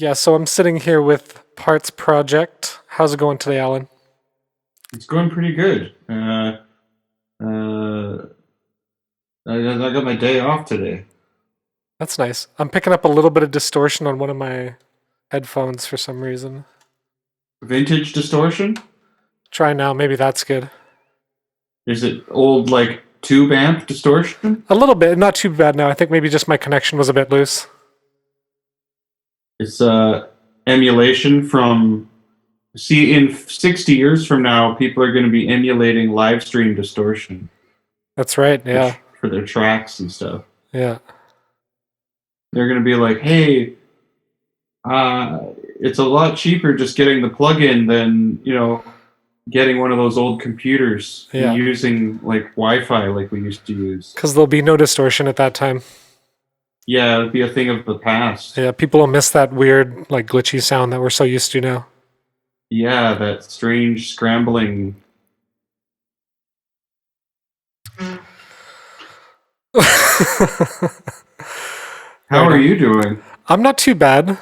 Yeah, so I'm sitting here with Parts Project. How's it going today, Alan? It's going pretty good. Uh, I got my day off today. That's nice. I'm picking up a little bit of distortion on one of my headphones for some reason. Vintage distortion? Try now, maybe that's good. Is it old like tube amp distortion? A little bit, not too bad now. I think maybe just my connection was a bit loose. It's emulation from. See, in 60 years from now, people are going to be emulating live stream distortion That's right, yeah. for their tracks and stuff. Yeah. They're going to be like, "Hey, uh, it's a lot cheaper just getting the plug-in than getting one of those old computers and Yeah. using like Wi-Fi like we used to use." Because there'll be no distortion at that time. Yeah, it'd be a thing of the past. Yeah, people will miss that weird, like glitchy sound that we're so used to now. Yeah, that strange scrambling. How Right are on. you doing? I'm not too bad.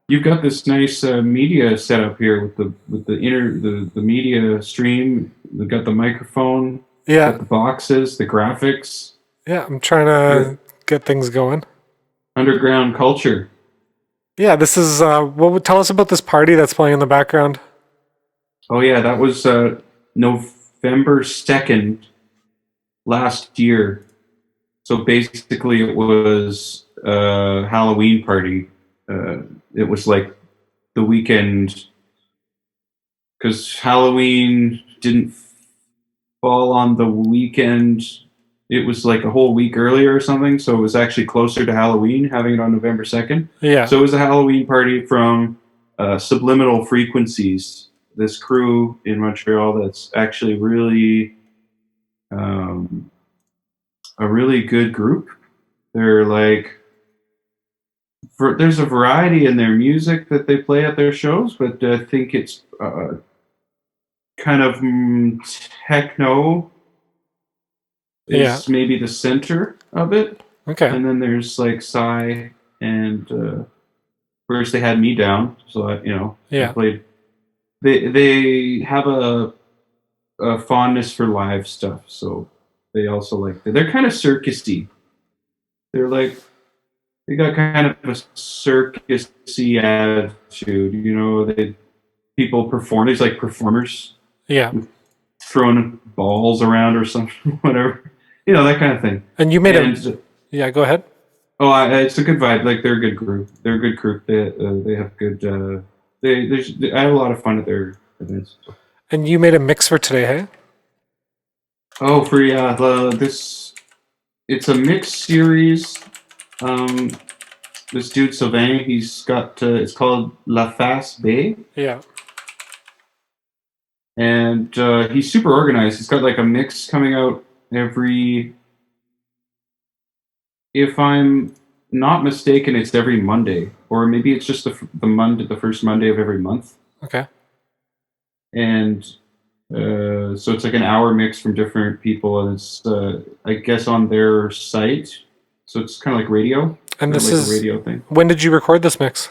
You've got this nice media setup here with the media stream. We've got the microphone, got Yeah. the boxes, the graphics, Yeah, I'm trying your to get things going. underground culture. Yeah, this is what would tell us about this party that's playing in the background? Oh yeah, that was November 2nd last year. So basically, it was a Halloween party. It was like the weekend because Halloween didn't fall on the weekend. It was like a whole week earlier or something. So it was actually closer to Halloween, having it on November 2nd. Yeah. So it was a Halloween party from Subliminal Frequencies, this crew in Montreal that's actually um, a really good group. They're like there's a variety in their music that they play at their shows, but I think it's kind of techno Yeah. is maybe the center of it, Okay. and then there's like Psy and first they had me down, so I Yeah. played. They have a fondness for live stuff, so they also like they're kind of circusy. They're like they got kind of a circusy attitude. They people perform. There's like performers Yeah. throwing balls around or something, whatever. That kind of thing. And you made a And yeah, go ahead. it's a good vibe. Like they're a good group. They're a good group. They have good. I have a lot of fun at their events. And you made a mix for today, hey? Oh, for this it's a mixed series. Um, this dude Sylvain, he's got it's called La Face B, Yeah. and he's super organized. He's got like a mix coming out every. If I'm not mistaken, it's every Monday, or maybe it's just the first Monday of every month, Okay. and so it's like an hour mix from different people, and it's I guess on their site, so it's kind of like radio, And kind of this like a is radio thing. when did you record this mix?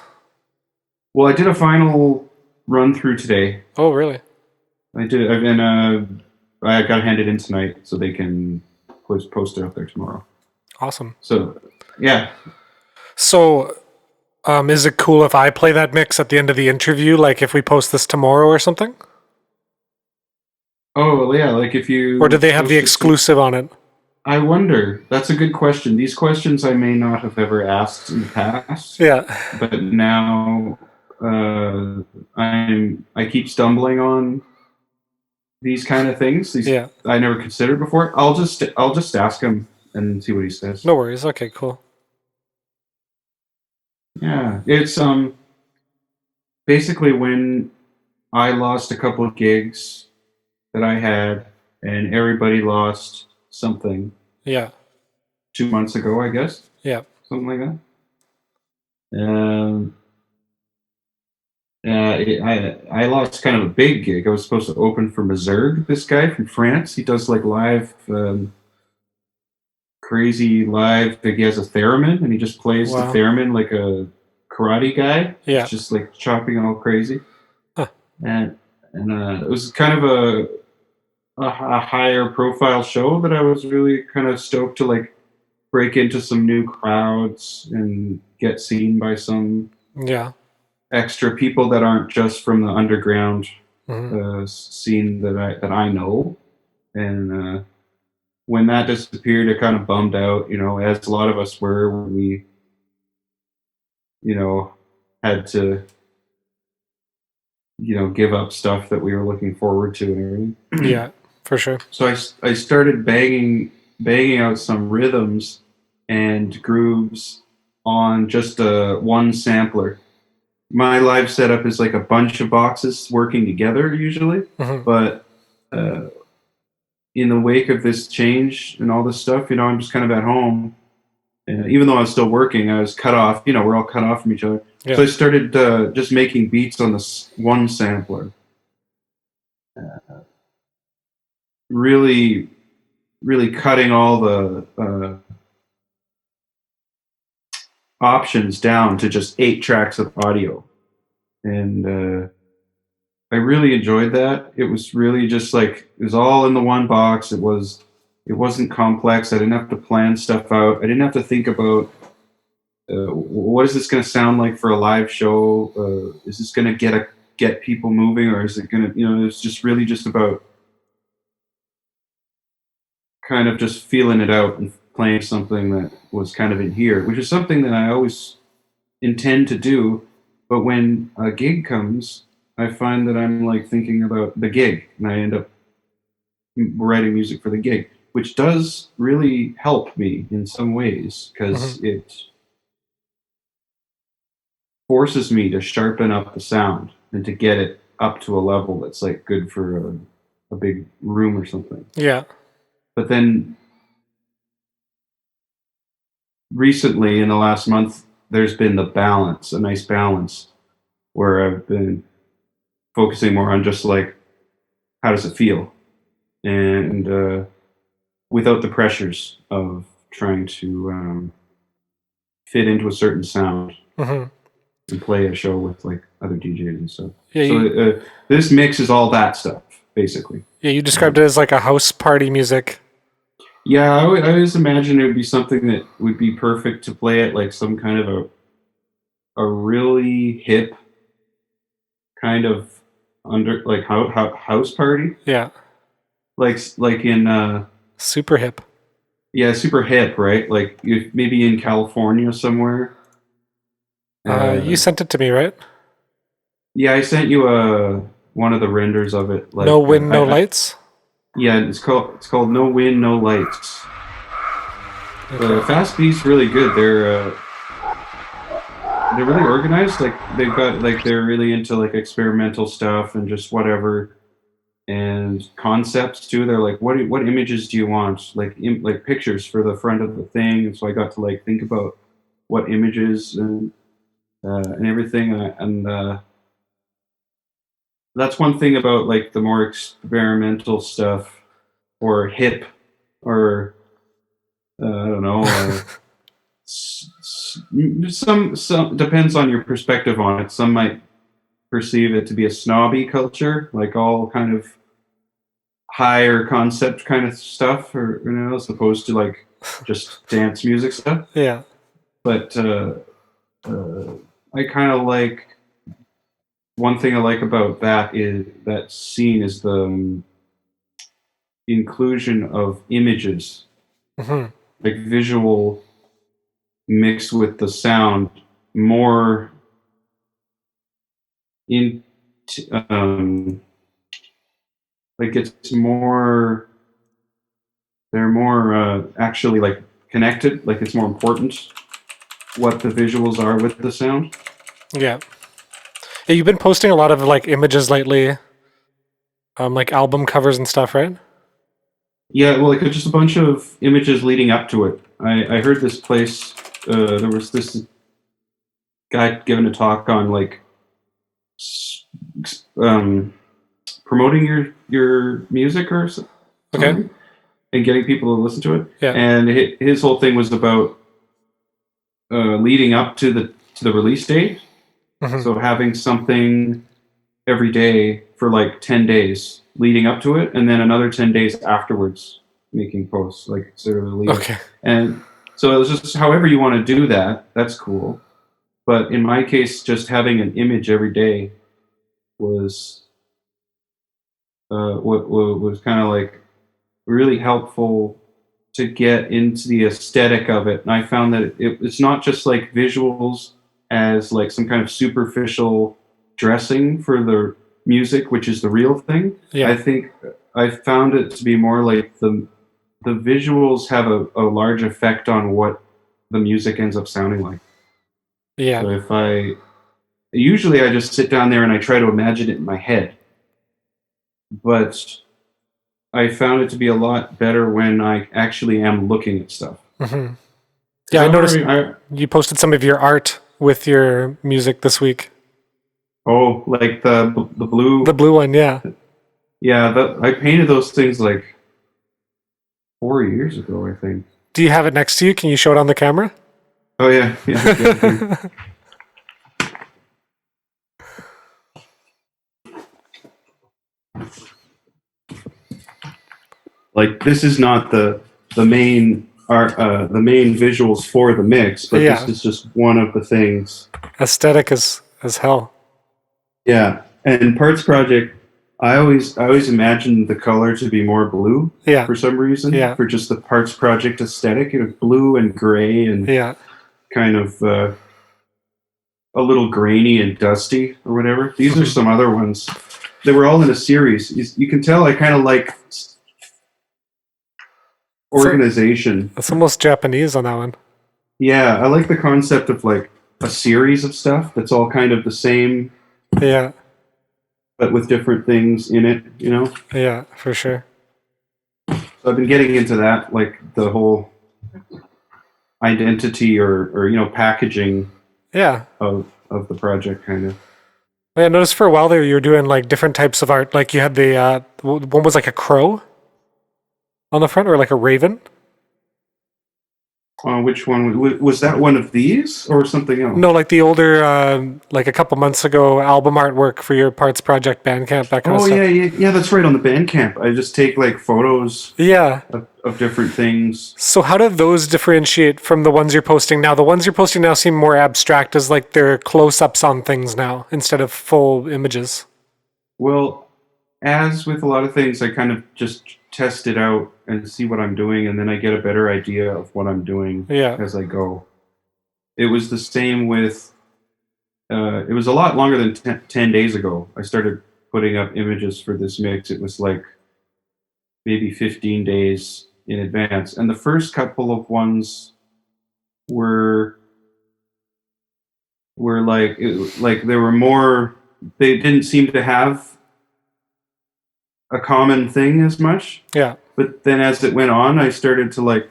Well, I did a final run through today. Oh, really? I did, and I got handed in tonight, so they can post it up there tomorrow. Awesome. So, yeah. So, is it cool if I play that mix at the end of the interview, like if we post this tomorrow or something? Oh, well, yeah. Like if Or did you they have the post it exclusive on it? I wonder. That's a good question. These questions I may not have ever asked in the past, Yeah. but now I keep stumbling on these kind of things. These Yeah. I never considered before. I'll just ask him and see what he says. No worries. Okay, cool. Yeah, it's basically when I lost a couple of gigs that I had, and everybody lost something Yeah. 2 months ago, I guess, Yeah. something like that. Um, I lost kind of a big gig. I was supposed to open for Mazurg, this guy from France. He does like live, crazy live. Like he has a theremin, and he just plays the Wow. theremin like a karate guy. He's Yeah. just like chopping all crazy, Huh. and it was kind of a higher profile show that I was really kind of stoked to like break into some new crowds and get seen by some Yeah. extra people that aren't just from the underground Hmm. scene that I know. And when that disappeared, it kind of bummed out, as a lot of us were when we, had to, give up stuff that we were looking forward to and everything. Yeah, for sure. So I started banging out some rhythms and grooves on just one sampler. My live setup is like a bunch of boxes working together usually, Hmm. but uh, in the wake of this change and all this stuff, I'm just kind of at home. Even though I was still working, I was cut off. We're all cut off from each other. So Yeah. I started just making beats on this one sampler. Really, really cutting all the options down to just 8 tracks of audio. And I really enjoyed that. It was really just like it was all in the one box. It wasn't complex. I didn't have to plan stuff out. I didn't have to think about what is this going to sound like for a live show. Is this going to get people moving, or is it going to it's just really just about kind of just feeling it out and playing something that was kind of in here, which is something that I always intend to do. But when a gig comes, I find that I'm like thinking about the gig, and I end up writing music for the gig, which does really help me in some ways Hmm. because it forces me to sharpen up the sound and to get it up to a level that's like good for a big room or something. Yeah. But then recently, in the last month, there's been a nice balance, where I've been focusing more on just like how does it feel, and without the pressures of trying to fit into a certain sound Hmm. and play a show with like other DJs and stuff. Yeah. So this mix is all that stuff basically. Yeah. You described it as like a house party music. Yeah, I always imagine it would be something that would be perfect to play at like some kind of a really hip kind of under like house party, Yeah. like in Super hip. yeah, super hip, right? Like if maybe in California somewhere. You Uh, sent it to me, right? yeah, I sent you one of the renders of it. No Like wind, no lights. yeah, it's called No Wind, No Lights. Okay. Fast Beat's really good. They're really organized. Like they're really into like experimental stuff and just whatever and concepts too. They're like, what images do you want? Like like pictures for the front of the thing. And so I got to like think about what images and everything. And that's one thing about like the more experimental stuff or hip or I don't know. Some depends on your perspective on it. Some might perceive it to be a snobby culture, like all kind of higher concept kind of stuff, or as opposed to like just dance music stuff. Yeah. But uh, I kind of like one thing I like about that scene is the inclusion of images, Hmm. like visual mixed with the sound, more in um, like it's more they're more actually like connected, like it's more important what the visuals are with the sound. Yeah. Yeah. You've been posting a lot of like images lately, like album covers and stuff, right? Yeah, well, like just a bunch of images leading up to it. I heard this place. There was this guy giving a talk on like s- um, promoting your music or Okay. something and getting people to listen to it. Yeah. And his whole thing was about leading up to to the release date. Hmm. So having something every day for like 10 days leading up to it, and then another 10 days afterwards making posts, like sort of a lead. Okay. And so it was just however you want to do that, that's cool. But in my case, just having an image every day was what was kind of like really helpful to get into the aesthetic of it. And I found that it's not just like visuals as like some kind of superficial dressing for the music, which is the real thing. I Yeah. think I found it to be more like the visuals have a large effect on what the music ends up sounding like. Yeah. So if I usually I just sit down there and I try to imagine it in my head, but I found it to be a lot better when I actually am looking at stuff. Hmm. Because Yeah, I I'm noticed already, you posted some of your art with your music this week. oh, like the The blue, blue one, yeah. yeah. I painted those things like 4 years ago, I think. Do you have it next to you? Can you show it on the camera? Oh yeah, yeah, I've got it here. Like this is not the main art, the main visuals for the mix, but this Yeah. is just one of the things. Aesthetic as hell. Yeah, and Parts Project, I always imagined the color to be more blue Yeah. for some reason Yeah. for just the Parts Project aesthetic. It was blue and gray and Yeah. kind of a little grainy and dusty or whatever. These are Hmm. some other ones. They were all in a series. You can tell I kind of like So organization. it's almost Japanese on that one. Yeah, I like the concept of like a series of stuff that's all kind of the same, Yeah. but with different things in it, you know? Yeah, for sure. So I've been getting into that, like the whole identity or packaging Yeah. of the project kind of. Yeah, I noticed for a while there you were doing like different types of art. Like you had the one was like a crow on the front or like a raven. Which one was that? One of these or something No, else? like the older, like a couple months ago, album artwork for your Parts Project Bandcamp, that kind of Oh stuff. yeah, yeah, yeah. That's right on the Bandcamp. I just take like photos Yeah. of different things. So how do those differentiate from the ones you're posting now? The ones you're posting now seem more abstract, as like they're close-ups on things now instead of full images. Well, as with a lot of things, I kind of just test it out and see what I'm doing, and then I get a better idea of what I'm doing Yeah. as I go. It was the same with. It was a lot longer than 10 days ago. I started putting up images for this mix. It was like maybe 15 days in advance, and the first couple of ones were like there were more. They didn't seem to have a common thing as much. Yeah. But then as it went on, I started to like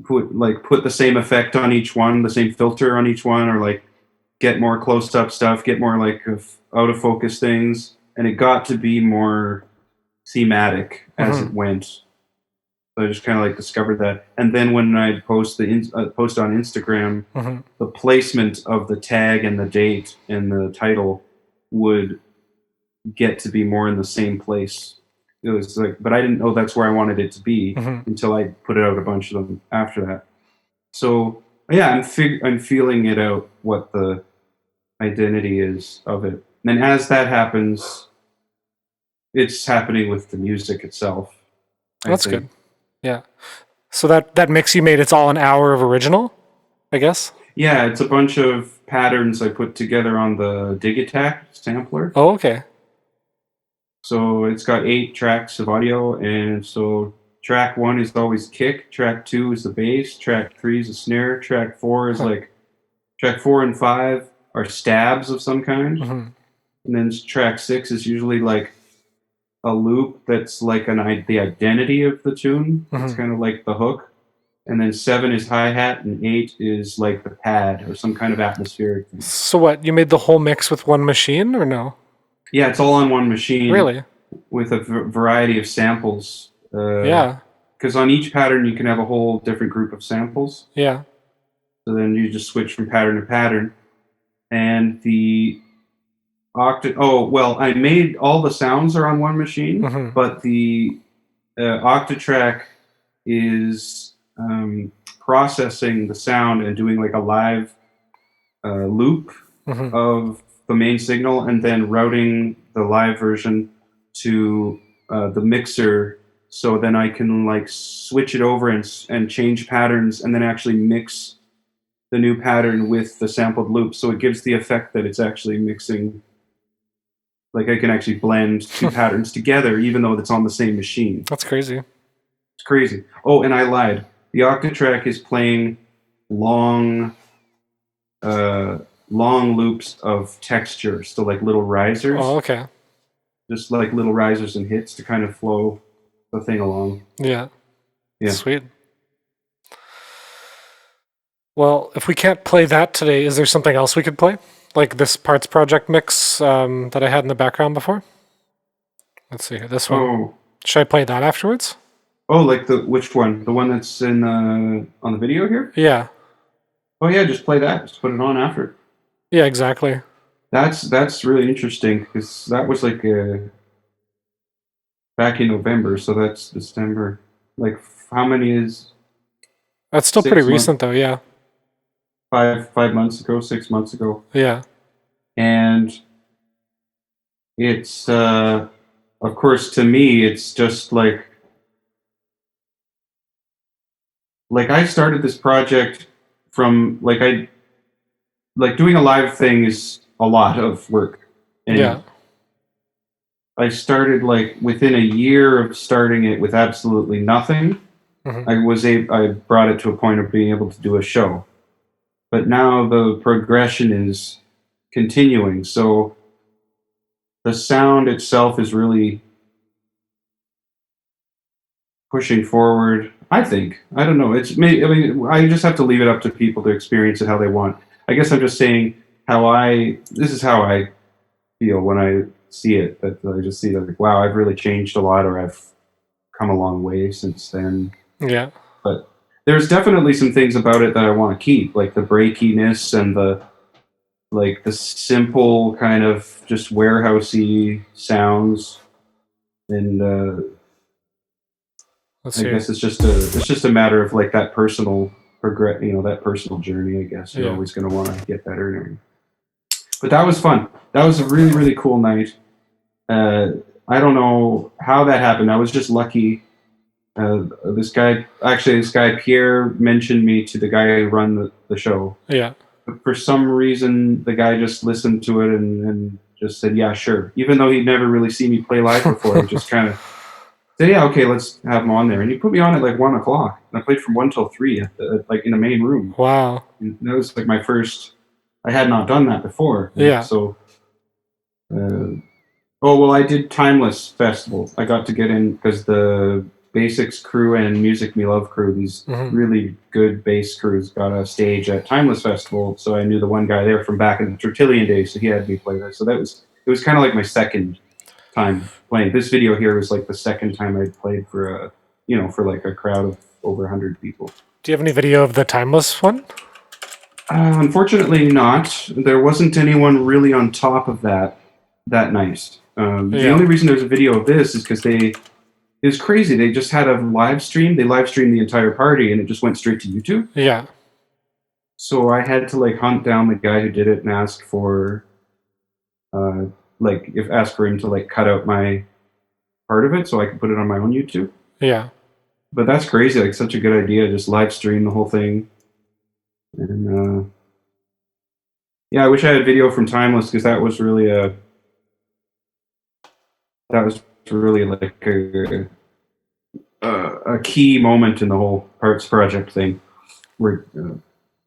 put the same effect on each one, the same filter on each one, or like get more close up stuff, get more like out of focus things, and it got to be more thematic as Hmm. it went. So I just kind of like discovered that, and then when I post on Instagram, Hmm. the placement of the tag and the date and the title would get to be more in the same place. It was like, but I didn't know that's where I wanted it to be Hmm. until I put out a bunch of them after that. So yeah, I'm feeling it out what the identity is of it, and as that happens, it's happening with the music itself. I That's think. good. Yeah. So that mix you made, it's all an hour of original, I guess. Yeah, it's a bunch of patterns I put together on the Digitac sampler. Oh, okay. So it's got 8 tracks of audio, and so track one is always kick, track two is the bass, track three is a snare, track four is Huh. like track 4 and 5 are stabs of some kind, Hmm. and then track six is usually like a loop that's like the identity of the tune. It's Hmm. kind of like the hook, and then seven is hi hat, and eight is like the pad or some kind of atmospheric thing. So what? You made the whole mix with one machine, or no? Yeah, it's all on one machine Really? with a variety of samples. Yeah. Because on each pattern you can have a whole different group of samples. Yeah. So then you just switch from pattern to pattern. And the oh, well, I made all the sounds are on one machine, Hmm. but the Octatrack is processing the sound and doing like a live loop Hmm. of the main signal and then routing the live version to the mixer, so then I can like switch it over and change patterns and then actually mix the new pattern with the sampled loop, so it gives the effect that it's actually mixing. Like I can actually blend two patterns together even though it's on the same machine. That's crazy. It's crazy. Oh, and I lied. The Octatrack is playing long uh, long loops of texture, so like little Oh, risers, okay. just like little risers and hits to kind of flow the thing along. Yeah. Yeah. Sweet. Well, if we can't play that today, is there something else we could play? Like this parts project mix that I had in the background before? Let's see here. This one. Oh, Should I play that afterwards? oh, like the which one? The one that's in on the video here? Yeah. Oh yeah, just play that. Just put it on after. Yeah, exactly. That's really interesting because that was like back in November, so that's December. Like how many is That's still pretty 6 months? recent though, yeah. 5 months ago, 6 months ago, Yeah. and it's of course to me it's just like I started this project from like doing a live thing is a lot of work, and Yeah. I started like within a year of starting it with absolutely nothing. Hmm. I brought it to a point of being able to do a show, but now the progression is continuing. So the sound itself is really pushing forward. I think. I don't know. It's me. I mean, I just have to leave it up to people to experience it how they want. I guess I'm just saying how I. This is how I feel when I see it. That I just see that like, wow, I've really changed a lot, or I've come a long way since then. Yeah. But there's definitely some things about it that I want to keep, like the breakiness and the like the simple kind of just warehousey sounds, and Let's I see. guess it's just a matter of like that personal progress, that personal journey. I guess you're Yeah. always going to want to get better and everything. But that was fun. That was a really really cool night. Uh, I don't know how that happened. I was just lucky. This guy Pierre mentioned me to the guy who run the show. Yeah. But for some reason, the guy just listened to it and just said, "Yeah, sure." Even though he'd never really seen me play live before, he just kind of said, "Yeah, okay, let's have him on there." And he put me on at like 1 o'clock, and I played from 1 till 3 like in the main room. Wow. And that was like my first. I had not done that before, Yeah. so. Uh, oh well, I did Timeless Festival. I got to get in because the Basics crew and Music Me Love crew, these Hmm. really good bass crews, got a stage at Timeless Festival. So I knew the one guy there from back in the Tertullian days, so he had me play there. So it was kind of like my second time playing. This video here was like the second time I'd played for like a crowd of over 100 people. Do you have any video of the timeless one? Unfortunately, not. There wasn't anyone really on top of that night. The Yeah. only reason there's a video of this is because it was crazy. They just had a live stream. They live streamed the entire party, and it just went straight to YouTube. Yeah. So I had to like hunt down the guy who did it and uh, ask for him to like cut out my part of it so I could put it on my own YouTube. Yeah. But that's crazy. Like such a good idea. Just live stream the whole thing. And yeah, I wish I had video from Timeless because that was really like a key moment in the whole Parts Project thing, where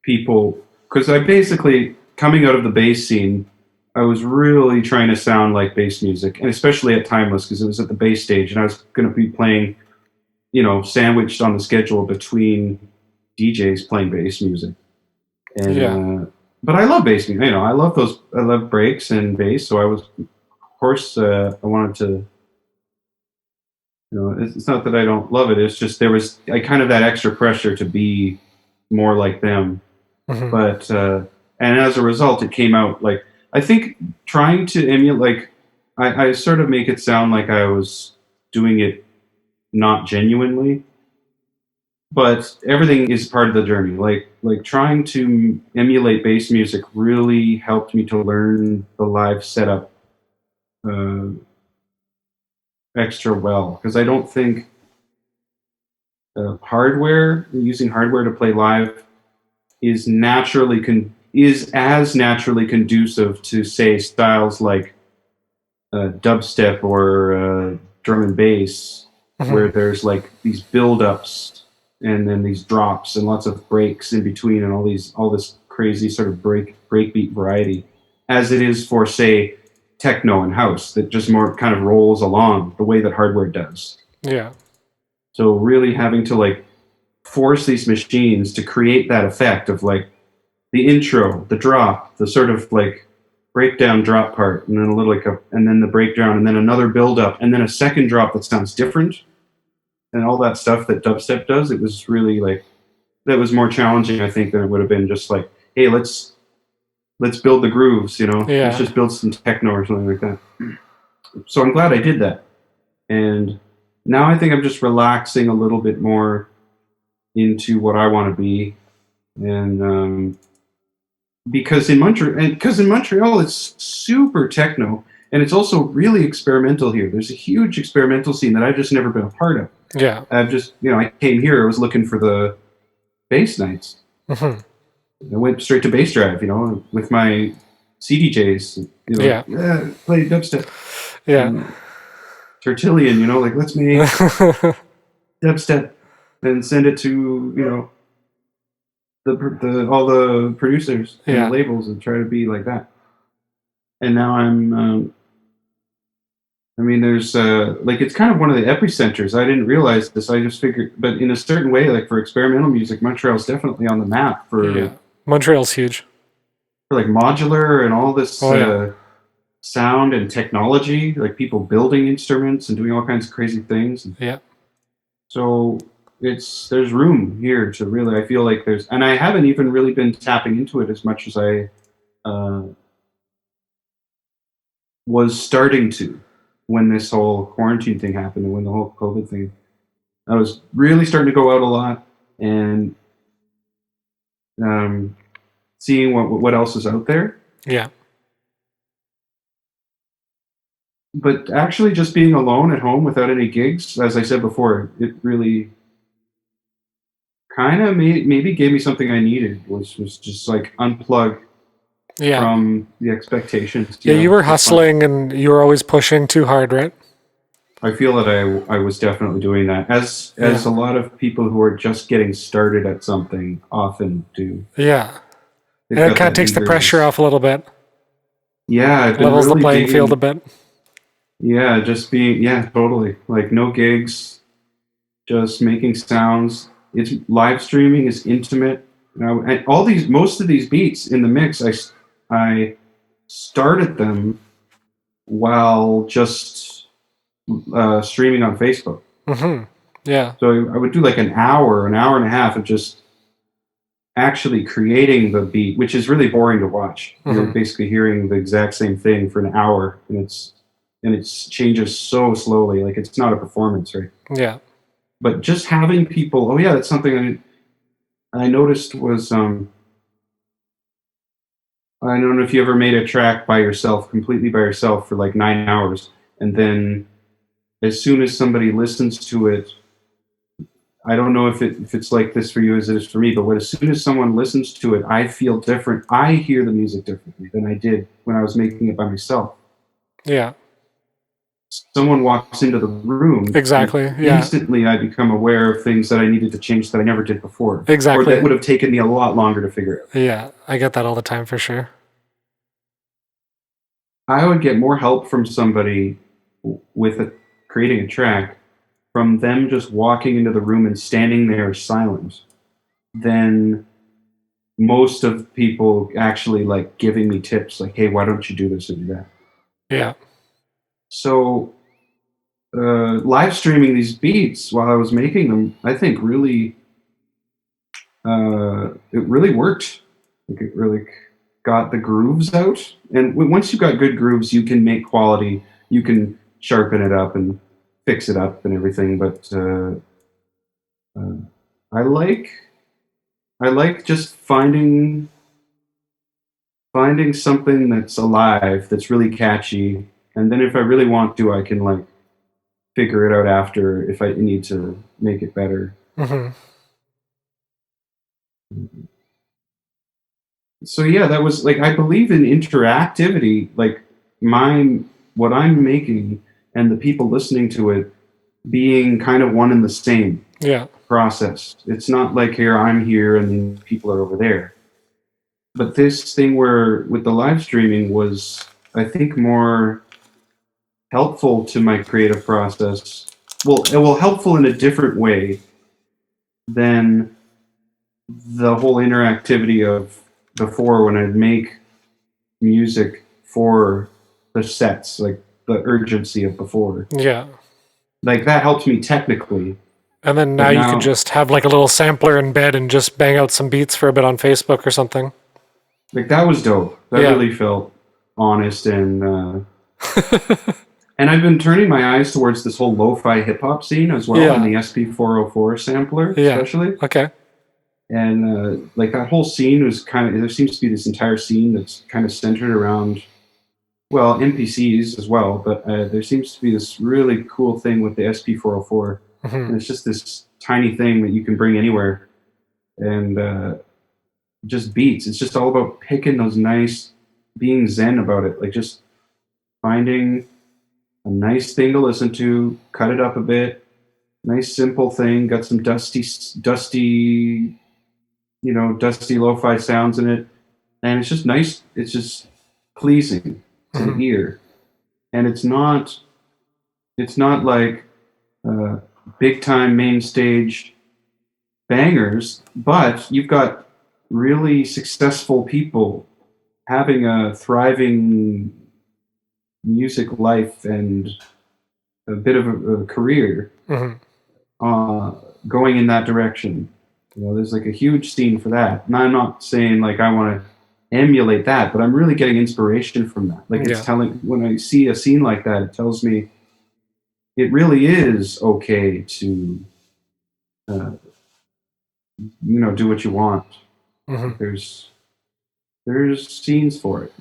people, because I basically coming out of the bass scene, I was really trying to sound like bass music, and especially at Timeless because it was at the bass stage, and I was going to be playing, sandwiched on the schedule between DJs playing bass music, Yeah. and but I love bass music. I love those. I love breaks and bass, so of course, I wanted to. It's not that I don't love it. It's just there was kind of that extra pressure to be more like them. Hmm. But and as a result, it came out like I think trying to emulate like I sort of make it sound like I was doing it not genuinely, but everything is part of the journey. Like trying to emulate bass music really helped me to learn the live setup uh, extra well because I don't think hardware using hardware to play live is as naturally conducive to say styles like dubstep or drum and bass, Hmm. where there's like these build-ups and then these drops and lots of breaks in between and all this crazy sort of breakbeat variety, as it is for say techno and house that just more kind of rolls along the way that hardware does. Yeah. So really having to like force these machines to create that effect of like the intro, the drop, the sort of like breakdown drop part, and then a little like and then the breakdown, and then another build up, and then a second drop that sounds different, and all that stuff that dubstep does. It was really like that was more challenging, I think, than it would have been just like, hey, let's build the grooves, you know, let's Yeah. just build some techno or something like that. So I'm glad I did that, and now I think I'm just relaxing a little bit more into what I want to be, and because in Montreal it's super techno and it's also really experimental here. There's a huge experimental scene that I've just never been a part of. Yeah. I've just I came here. I was looking for the bass nights. Hmm. I went straight to bass drive, with my CDJs. Yeah. Yeah, play dubstep, Yeah. and Tertullian. Like let's make dubstep and send it to the all the producers and the Yeah. labels and try to be like that. And now I mean, there's like it's kind of one of the epicenters. I didn't realize this. I just figured, but in a certain way, like for experimental music, Montreal's definitely on the map Yeah. Montreal's huge. for like modular and all this Oh yeah. sound and technology, like people building instruments and doing all kinds of crazy things. Yeah. So there's room here to really. I feel like and I haven't even really been tapping into it as much as I uh, was starting to when this whole quarantine thing happened and when the whole COVID thing. I was really starting to go out a lot and um, seeing what else is out there. Yeah. But actually, just being alone at home without any gigs, as I said before, it really kind of maybe gave me something I needed. Was just like unplug Yeah. from the expectations. Yeah. You were Just fun. hustling and you were always pushing too hard, right? I feel that I was definitely doing that, as Yeah. a lot of people who are just getting started at something often do. Yeah. They've And it got kind of that takes the pressure eagerness. off a little bit, Yeah, I've been levels the really playing field a digging. bit. Yeah, just being, yeah, totally. Like no gigs, just making sounds. It's live streaming is intimate. And most of these beats in the mix, I started them while just streaming on Facebook. Hmm. Yeah. So I would do like an hour and a half of just actually creating the beat, which is really boring to watch. You're Hmm. basically hearing the exact same thing for an hour, and it changes so slowly. Like it's not a performance, right? Yeah. But just having people, oh yeah, that's something I noticed was I don't know if you ever made a track by yourself, completely by yourself for like 9 hours, and then as soon as somebody listens to it, I don't know if it's like this for you as it is for me, but as soon as someone listens to it, I feel different. I hear the music differently than I did when I was making it by myself. Yeah. Someone walks into the room, and Exactly. Yeah. instantly I become aware of things that I needed to change that I never did before, or that Exactly. would have taken me a lot longer to figure out. Yeah. I get that all the time for sure. I would get more help from somebody with creating a track from them just walking into the room and standing there silent than most of people actually like giving me tips like, hey, why don't you do this or do that? Yeah. So live streaming these beats while I was making them, I think it really worked. Like it really got the grooves out. And once you've got good grooves, you can make quality. You can sharpen it up and fix it up and everything. But uh, I like just finding something that's alive, that's really catchy, and then if I really want to, I can like figure it out after if I need to make it better. Hmm. So yeah, that was like I believe in interactivity, like mine, what I'm making, and the people listening to it being kind of one and the same Yeah. process. It's not like here I'm here and then people are over there. But this thing where with the live streaming was, I think, more helpful to my creative process. Well, it will helpful in a different way than the whole interactivity of before when I'd make music for the sets, like the urgency of before. Yeah. Like that helped me technically, And then now but you could now just have like a little sampler in bed and just bang out some beats for a bit on Facebook or something. like that was dope. That Yeah. really felt honest and I've been turning my eyes towards this whole lo-fi hip hop scene as well, and Yeah. the SP404 sampler Yeah. especially. Okay. And like that whole scene was kind of there seems to be this entire scene that's kind of centered around well NPCs as well, but there seems to be this really cool thing with the SP404, Hmm. and it's just this tiny thing that you can bring anywhere and just beats. It's just all about picking those nice, being zen about it, like just finding a nice thing to listen to, cut it up a bit, nice simple thing, got some dusty dusty lo-fi sounds in it, and it's just nice. It's just pleasing to Hmm. the ear, and it's not like uh, big time main stage bangers, but you've got really successful people having a thriving music life and a bit of a career Hmm. uh, going in that direction. There's like a huge scene for that. And I'm not saying like I want to emulate that, but I'm really getting inspiration from that. Like it's Yeah. telling when I see a scene like that, it tells me it really is okay to uh, do what you want. Hmm. Like there's scenes for it.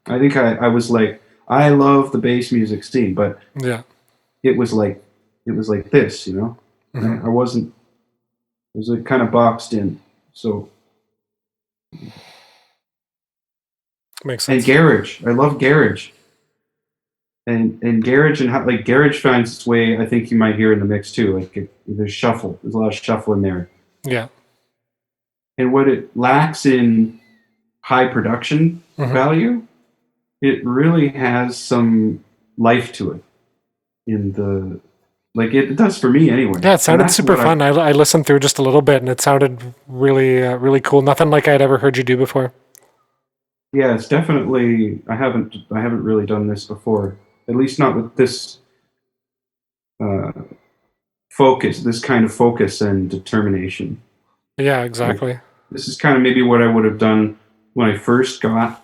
I think I was like I love the bass music scene, but Yeah. it was like this. Hmm. I wasn't. It was like kind of boxed in. So Makes and sense. garage, I love garage. And garage and how like garage finds its way. I think you might hear in the mix too. Like there's shuffle. There's a lot of shuffle in there, Yeah. and what it lacks in high production Hmm. value, it really has some life to it. In the like it does for me anyway, Yeah, it and sounded that's super what I. fun. I listened through just a little bit, and it sounded really cool. Nothing like I'd ever heard you do before. Yeah, it's definitely. I haven't really done this before. At least not with this uh, focus. This kind of focus and determination. Yeah, Like exactly. this is kind of maybe what I would have done when I first got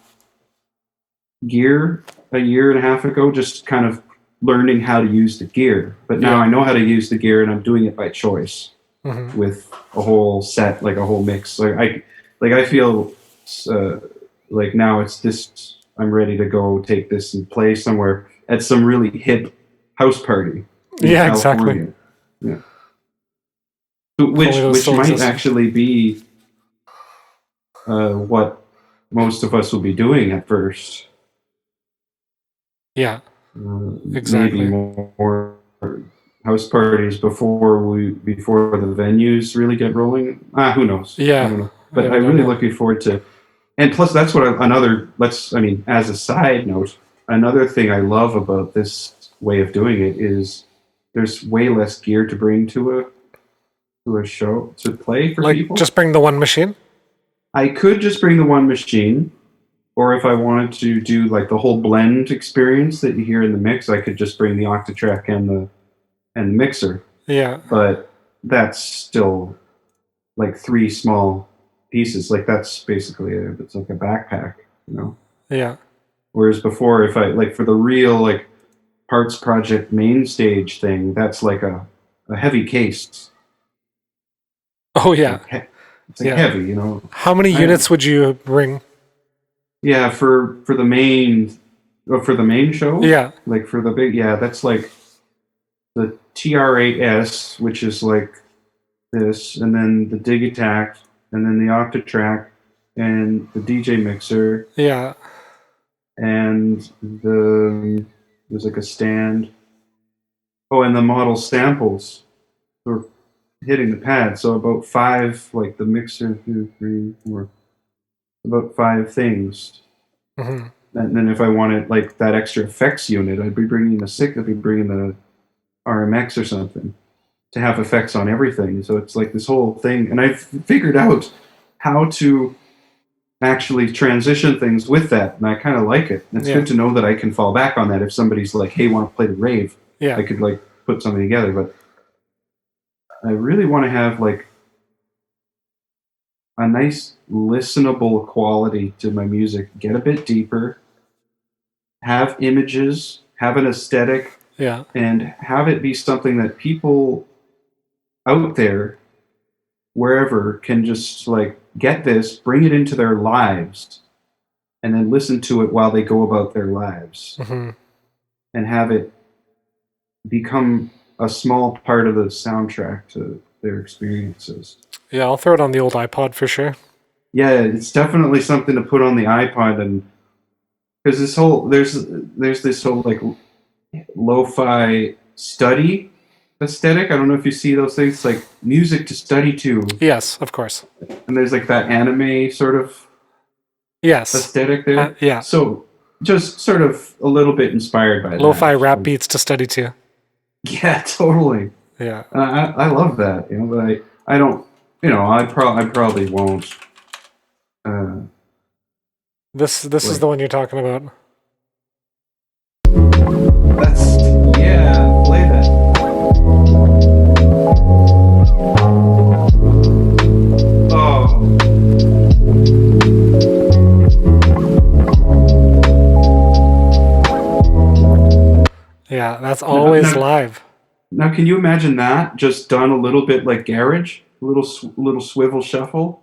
gear a year and a half ago, just kind of learning how to use the gear. But now Yeah. I know how to use the gear and I'm doing it by choice Hmm. with a whole set, like a whole mix. I feel uh, like now it's this. I'm ready to go take this and play somewhere at some really hip house party in Yeah, exactly. California. Yeah, If only those which still might existed. actually be what most of us will be doing at first. Yeah, Maybe exactly. more house parties before the venues really get rolling. Who knows? I Yeah, don't know. I But really I'm don't really know. looking forward to. And plus, that's what another. Let's. I mean, as a side note, another thing I love about this way of doing it is there's way less gear to bring to a show to play for Like, people. just bring the one machine. I could just bring the one machine, or if I wanted to do like the whole blend experience that you hear in the mix, I could just bring the Octatrack and the mixer. Yeah. But that's still like three small. pieces. Like that's basically it's like a backpack, you know. Yeah. Whereas before, if I like for the real like parts project main stage thing, that's like a heavy case. Oh It's yeah. like it's like Yeah. heavy, you know. How many I units would you bring? Yeah, for the main for the main show, Yeah. like for the big yeah, that's like the TR8S, which is like this, and then the Dig Attack, and then the Octatrack, and the DJ mixer, Yeah. and there's like a stand. Oh, and the model samples for hitting the pad. So about five, like the mixer, two, three, four, about five things. Hmm. And then if I wanted like that extra effects unit, I'd be bringing the SICK, I'd be bringing the RMX or something to have effects on everything. So it's like this whole thing, and I've figured out how to actually transition things with that, and I kind of like it. And it's Yeah. good to know that I can fall back on that if somebody's like, "Hey, want to play the rave?" Yeah. I could like put something together. But I really want to have like a nice listenable quality to my music. Get a bit deeper, have images, have an aesthetic, Yeah. and have it be something that people out there wherever can just like get this, bring it into their lives, and then listen to it while they go about their lives, Hmm. and have it become a small part of the soundtrack to their experiences. Yeah. I'll throw it on the old iPod for sure. Yeah, it's definitely something to put on the iPod, and because this whole there's this whole like lo-fi study aesthetic. I don't know if you see those things. It's like music to study to, Yes, of course. and there's like that anime sort of Yes. aesthetic there. Yeah. So just sort of a little bit inspired by Lo-fi that. rap And beats to study to. yeah, totally. Yeah. I love that. You know, but I don't. You know, I probably won't. Uh, This is like the one you're talking about. that's yeah. Play that. Oh. Yeah, that's Now, always now, live. now, can you imagine that just done a little bit like garage, a little swivel shuffle?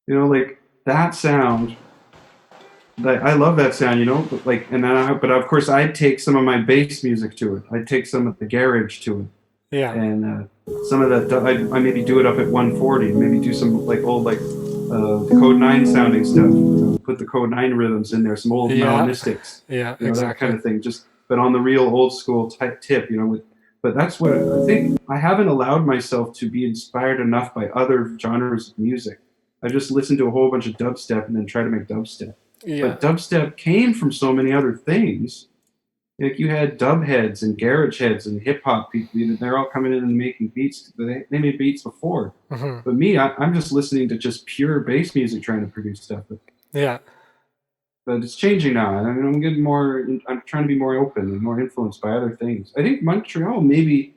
You know, like that sound. Like I love that sound, you know. But like, and then but of course, I'd take some of my bass music to it. I'd take some of the garage to it, Yeah. and some of that. I maybe do it up at 140. Maybe do some like old like Code 9 sounding stuff. Put the Code 9 rhythms in there, some old Yeah. Melanistics, Yeah, you know, that kind exactly. of thing. Just but on the real old school type tip, you know. But that's what I think. I haven't allowed myself to be inspired enough by other genres of music. I just listen to a whole bunch of dubstep and then try to make dubstep. Yeah. But dubstep came from so many other things. Like you had dub heads and garage heads and hip hop people. They're all coming in and making beats. They made beats before. Hmm. But me, I'm just listening to just pure bass music trying to produce stuff. Yeah. But it's changing now. And I mean, I'm getting more. I'm trying to be more open and more influenced by other things. I think Montreal maybe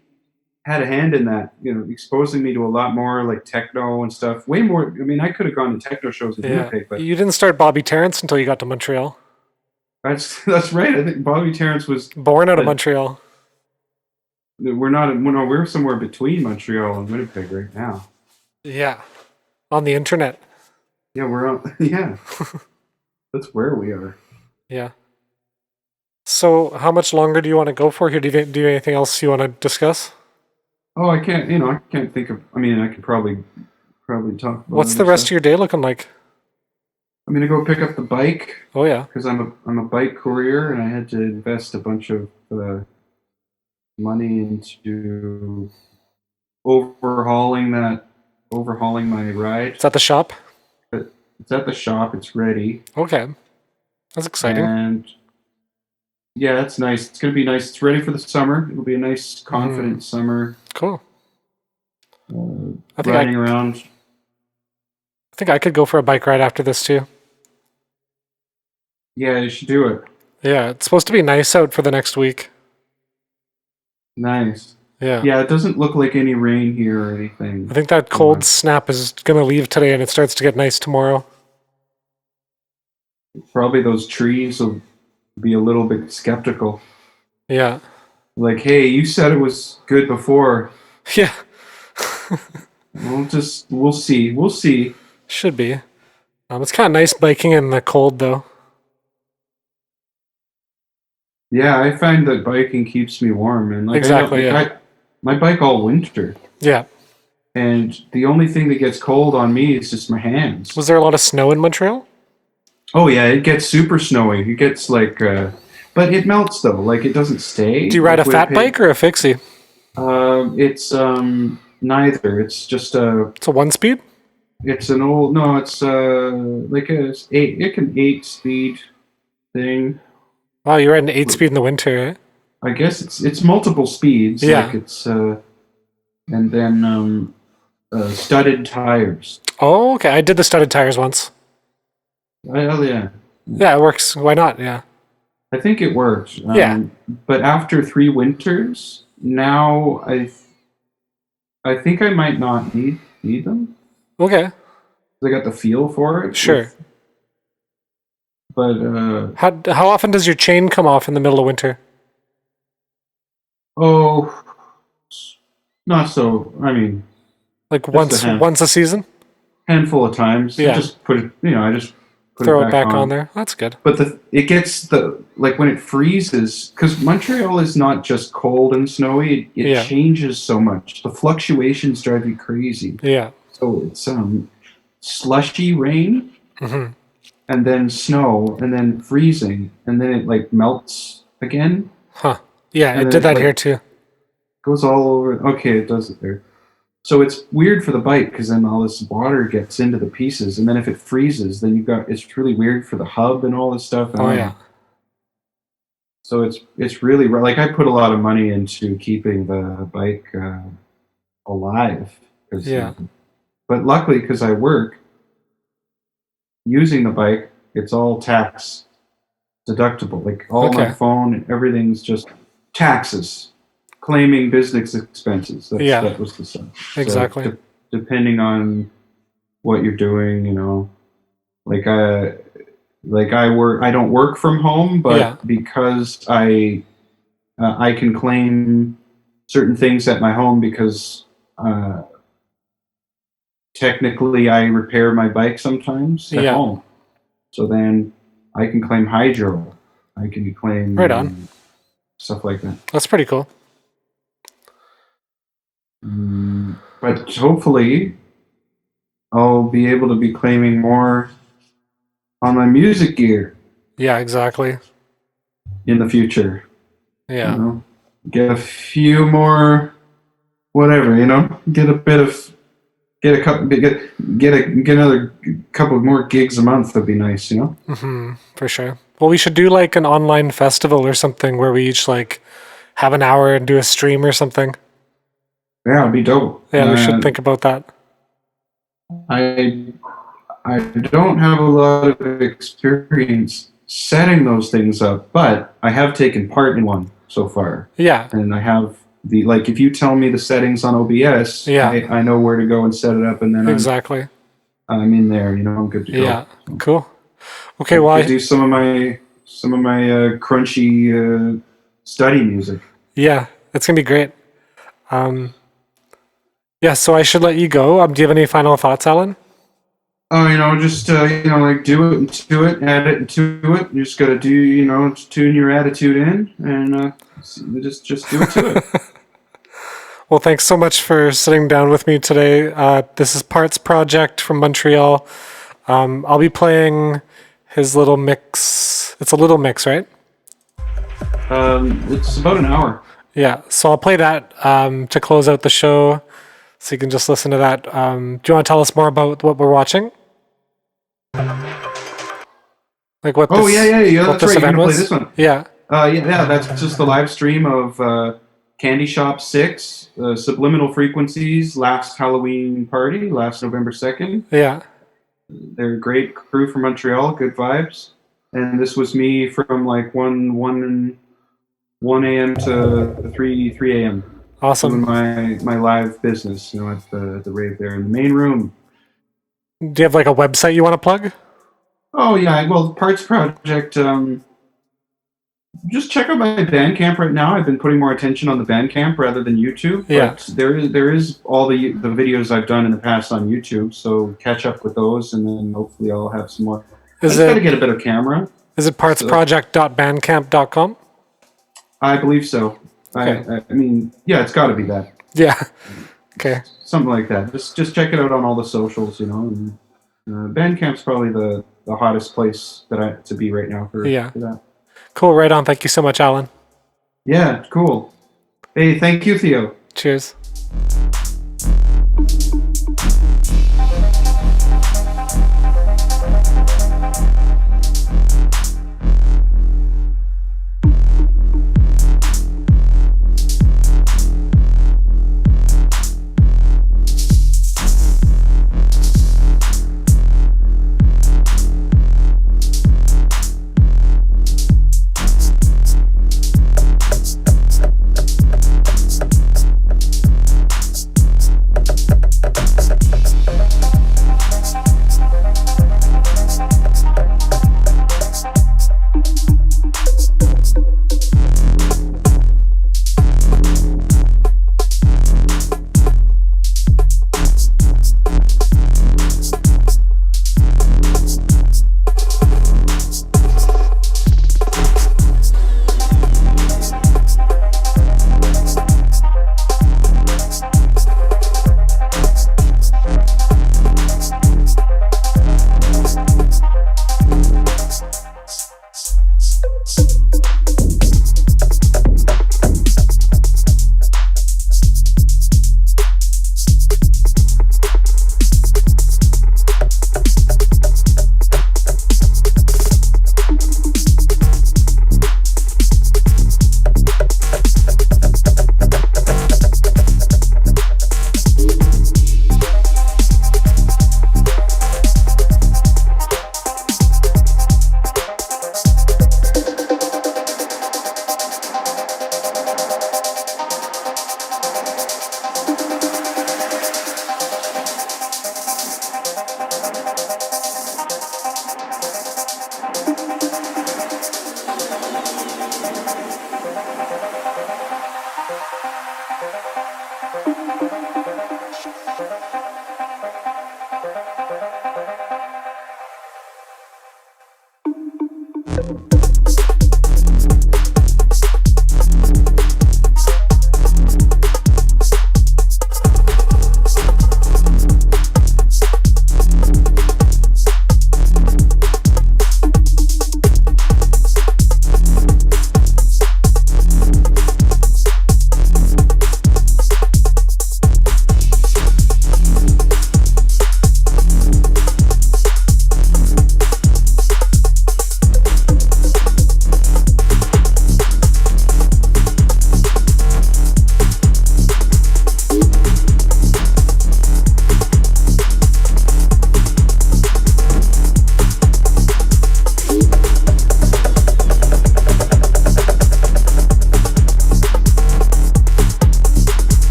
had a hand in that. You know, exposing me to a lot more like techno and stuff. Way more. I mean, I could have gone to techno shows in Yeah. Winnipeg, but You didn't start Bobby Terrence until you got to Montreal. that's right. I think Bobby Terrence was Born out of a Montreal. we're not. No, we're somewhere between Montreal and Winnipeg right now. Yeah. On the internet. Yeah, we're on. Yeah, that's where we are. Yeah. So, how much longer do you want to go for here? Do you have anything else you want to discuss? Oh, I can't. You know, I can't think of. I mean, I could probably talk about What's the other rest stuff. of your day looking like? I'm gonna go pick up the bike Oh yeah. because I'm a bike courier and I had to invest a bunch of money into overhauling that overhauling my ride. It's at the shop. But it's at the shop. It's ready, Okay. That's exciting. and yeah, that's nice. It's gonna be nice. It's ready for the summer. It'll be a nice, Hmm. confident summer. Cool. I think I Riding around. think I could go for a bike ride after this too. Yeah, you should do it. Yeah, it's supposed to be nice out for the next week. Nice. Yeah. Yeah, it doesn't look like any rain here or I anything. think that cold snap is going to leave today and it starts to get nice tomorrow. Probably those trees will be a little bit skeptical. Yeah. Like, hey, you said it was good before. Yeah. We'll see. We'll see. Should be. It's kind of nice biking in the cold, though. Yeah, I find that biking keeps me warm, and like I don't Exactly, like yeah. my bike all winter, Yeah. and the only thing that gets cold on me is just my hands. Was there a lot of snow in Montreal? Oh yeah, it gets super snowy. It gets like, but it melts though. Like it doesn't Do stay. you ride a Like fat Winnipeg. bike or a fixie? It's neither. It's just a. It's a one speed? It's an old. No, it's like a eight. It can 8 speed thing. Wow, you ride an 8 speed in the winter, eh? I guess it's multiple speeds. Like Yeah. it's and then studded tires. Oh, okay. I did the studded tires once. Oh yeah, Yeah, it works. Why not? Yeah. I think it works. Yeah. But after 3 winters, now I think I might not need them. Okay. I got the feel for it. Sure. But How often does your chain come off in the middle of winter? oh, not so. I mean, Like just once a season? handful of times. Yeah. Just put it. I just put Throw it it back back on on. there. That's good. But it gets the like when it freezes because Montreal is not just cold and snowy. It Yeah. changes so much. The fluctuations drive you crazy. Yeah. So it's slushy rain Hmm. and then snow and then freezing and then it like melts again Huh. Yeah, and it then did it that here like too. goes all over. Okay, it does it there. So it's weird for the bike because then all this water gets into the pieces and then if it freezes, then it's really weird for the hub and all this stuff. I Oh, don't yeah. know. So it's really like I put a lot of money into keeping the bike alive, 'cause, Yeah. but luckily because I work using the bike, it's all tax deductible. Like all my Okay. phone, everything's just taxes, claiming business expenses. Yeah. That was the sum. So Exactly. depending on what you're doing, like I work. I don't work from home, Yeah. but because I can claim certain things at my home because uh, technically I repair my bike sometimes at Yeah. home. So then I can claim hydro. I can claim Right on. stuff like that. That's pretty cool. But hopefully I'll be able to be claiming more on my music gear Yeah, exactly. in the future. Yeah. Get a few more, whatever. Get a bit of, get a couple, get another couple more gigs a month. Would be nice. For sure. Well, we should do like an online festival or something where we each like have an hour and do a stream or something. Yeah, it'd be dope. Yeah, we should think about that. I I don't have a lot of experience setting those things up, but I have taken part in one so far. Yeah. And I have like if you tell me the settings on OBS, Yeah. I know where to go and set it up, and then Exactly. I'm in there. I'm good to go. Yeah. Cool. Okay. I Well, could do some of my crunchy study music. yeah, it's gonna be great. Um, yeah. So I should let you go. Do you have any final thoughts, Alan? Oh, just like do it into it, add it into it. You just got to do, just tune your attitude in, and just do it to it. Well, thanks so much for sitting down with me today. This is Parts Project from Montreal. I'll be playing his little mix. It's a little mix, right? It's about an hour. Yeah. So I'll play that to close out the show, so you can just listen to that. Do you want to tell us more about what we're watching? Like what? Oh this, yeah. what That's this right. You're event gonna play was? this one. Yeah. Yeah. That's just the live stream of Candy Shop 6, Subliminal Frequencies last Halloween party, last November 2nd. Yeah. They're a great crew from Montreal, good vibes. And this was me from like 1 a.m. to 3 a.m. Awesome. doing my live business, at the rave there in the main room. Do you have like a website you want to plug? Oh yeah, well, Parts Project. Just check out my Bandcamp right now. I've been putting more attention on the Bandcamp rather than YouTube, Yeah. but there is all the videos I've done in the past on YouTube. So catch up with those, and then hopefully I'll have some more. I Is just got to it get a better camera. is it So partsproject.bandcamp.com? I believe so. Okay. I mean, yeah, it's got to be that. Yeah. Okay. Something like that. Just check it out on all the socials, And, Bandcamp's probably the hottest place to be right now Yeah. for that. Cool. Right on. Thank you so much, Alan. Yeah, cool. Hey, thank you, Theo. Cheers.